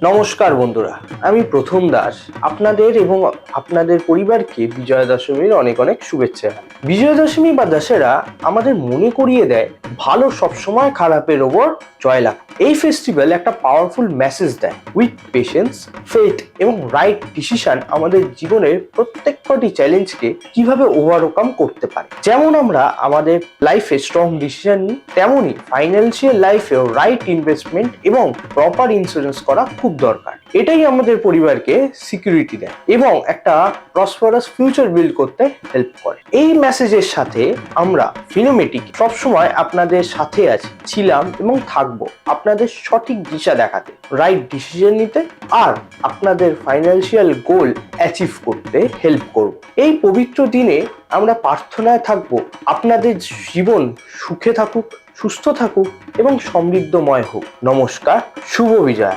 নমস্কার বন্ধুরা, আমি প্রথম দাস আপনাদের এবং আপনাদের পরিবারকে বিজয়া দশমীর অনেক অনেক শুভেচ্ছা। বিজয়া দশমী বা দশেরা আমাদের মনে করিয়ে দেয় ভালো সবসময় খারাপের ওপর জয়লাভ। এই ফেস্টিভ্যাল একটা পাওয়ারফুল মেসেজ দেয়। উইথ পেশেন্স, ফেথ এবং রাইট ডিসিশন আমাদের জীবনের প্রত্যেকটি চ্যালেঞ্জকে কিভাবে ওভারকাম করতে পারে। যেমন আমরা আমাদের লাইফে স্ট্রং ডিসিশন নিই, তেমনই ফাইন্যান্সিয়াল লাইফেও রাইট ইনভেস্টমেন্ট এবং প্রপার ইন্স্যুরেন্স করা খুব দরকার। এটাই আমাদের পরিবারকে সিকিউরিটি দেয় এবং একটা প্রসপারাস ফিউচার বিল্ড করতে হেল্প করে। এই মেসেজের সাথে আমরা ফিনোমেটিক সবসময় আপনাদের সাথে ছিলাম এবং থাকবো, আপনাদের সঠিক দিশা দেখাতে, রাইট ডিসিশন নিতে আর আপনাদের ফাইন্যান্সিয়াল গোল অ্যাচিভ করতে হেল্প করব। এই পবিত্র দিনে আমরা প্রার্থনায় থাকবো আপনাদের জীবন সুখে থাকুক, সুস্থ থাকুক এবং সমৃদ্ধময় হোক। নমস্কার, শুভ বিজয়া।